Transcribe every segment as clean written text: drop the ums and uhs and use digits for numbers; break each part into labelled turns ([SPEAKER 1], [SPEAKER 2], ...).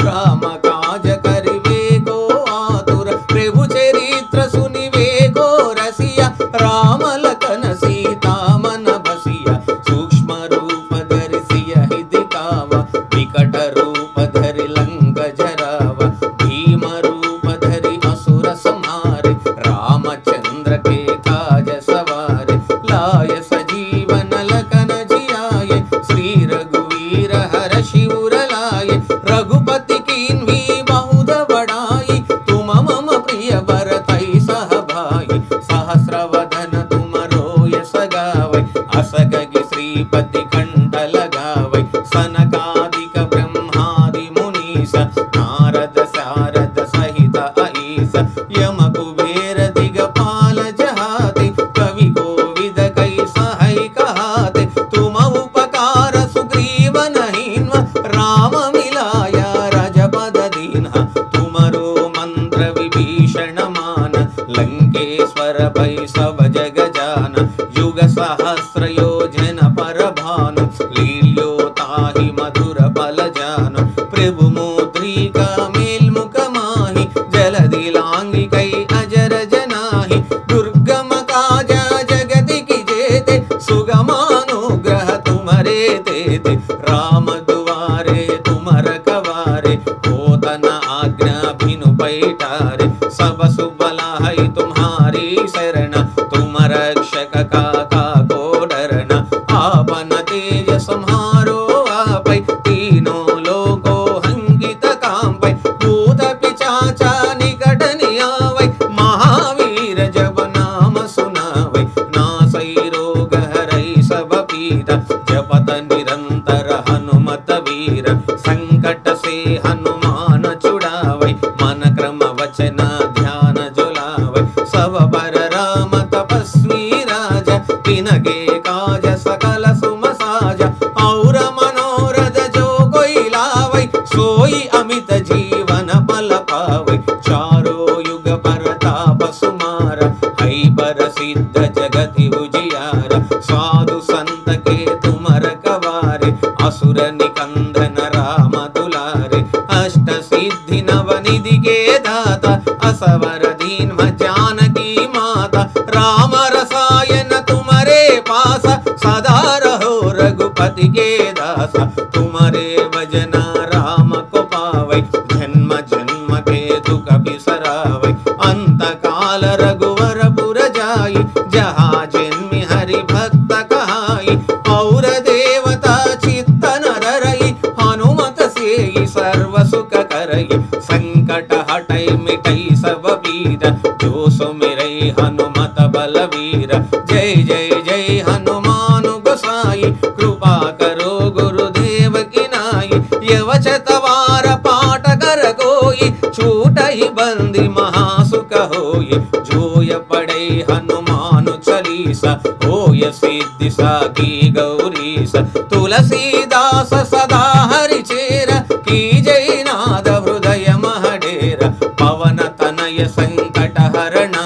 [SPEAKER 1] राम काज करिवे को आतुर प्रभु चरित्र सुनिवे को रसिया राम लखन सीता मन बसिया सूक्ष्म रूप धरि सियहि दिखावा विकट रूप धरि लंक जरावा भीम रूप धरि असुर संहारे रामचंद्र के काज सवारे लाय सजीवन लखन जियाये श्री रघुवीर हर शिवर लाये रघुपति कीन्ही बहुत बड़ाई तुम मम प्रिय भरतई सह भाई सहस्रवदन तुम रोय सगावै अस गगि श्रीपति कंठ लगावै सनकादिक ब्रह्मादि मुनीस नारद सारद सहित अहीस यम कुबेर दिगपाल जहाते कवि कोविद कै सहै कहाते तुम उपकार सुग्रीव नहिन्व राम मिलाया रजपद दीन्हा तुमरो मंत्र विभीषण मान लंकेश्वर भय सब जग जान युग सहस्र योजन पर भानु लील्यो ताहि मधुर फल जानु प्रभु मुद्रिका मेल मुख माहि जलधि लांघि कै अजर जनाहि दुर्गम काज जगति की जेते सुगमानुग्रह तुम्हारे तेते राम दुआरे तुम रखवारे होतन आज्ञा बिनु पैठारे सब सुबला है तुम्हारी शरण तुम रक्षक काका को डरना आपन तेज संहारो आपै तीनों लोकों हंगित कांपै भूत पिशाचा निकट नियावै महावीर जब नाम सुनावै नासै रोग हरै सब पीरा जपत निरंतर हनुमत वीर संकट से हनुमान छुड़ावै मन क्रम वचन ध्यान जुलावै सब पर राम तपस्वी राजा तिनके काज सकल सुम साजा और मनोरथ जो कोई लावै सोई अमित जीवन फल पावै चारों युग परताप सुमार है पर सिद्ध जगति उजियार साधु संत के तुम रखवारे असुर निकंदन राम दुलारे अष्ट सिद्धि नव निधि के दाता असवर दीन जानकी माता राम रसायन तुम्हारे पास सदा रहो रघुपति के दासा तुम्हारे भजना राम को पावै जन्म जन्म के दुख बिसरावै अंत काल रघुवर पुर जाई जहाँ जन्मि हरि भक्त कहाई और देवता चित्तन ररई हनुमत से सर्व सुख करई संकट हटै मिटै सब पीर जो सुमिरै हनुमत बलवीर जय जय जय हनुमान गोसाई कृपा करो गुरुदेव की नाई ये वचत वार पाठ कर कोई छूटहि बंदी महासुख होय जोय पढ़ै हनुमान चालीसा होय सिद्धि साकी गौरीसा तुलसीदास सदा हरि चेर की जय नाद हृदय महडेर पवन तनय संकट हरणा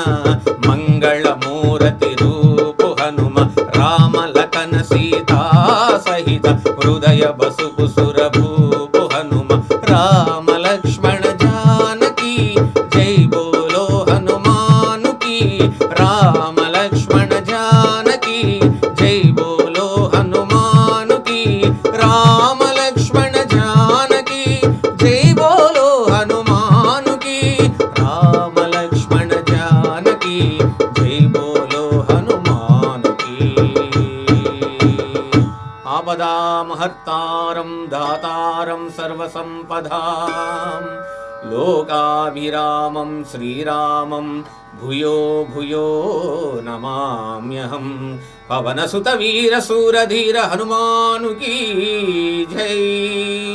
[SPEAKER 1] मंगल मूर्ति रूप हनुम राम लखन सीता सहित हृदय बसुप सुर भूप हनुम राम लक्ष्मण जानकी जय बोलो हनुमान की राम लक्ष्मण जानकी जय बोलो हनुमान की राम लक्ष्मण जानकी जय बोलो हनुमान की राम लक्ष्मण जानकी जय बोलो हनुमान की आपदामहर्तारं दातारं सर्वसंपदां लोकाभिरामं श्रीरामं भूयो भूयो नमाम्यहं पवनसुत वीर शूरधीर हनुमान की जय।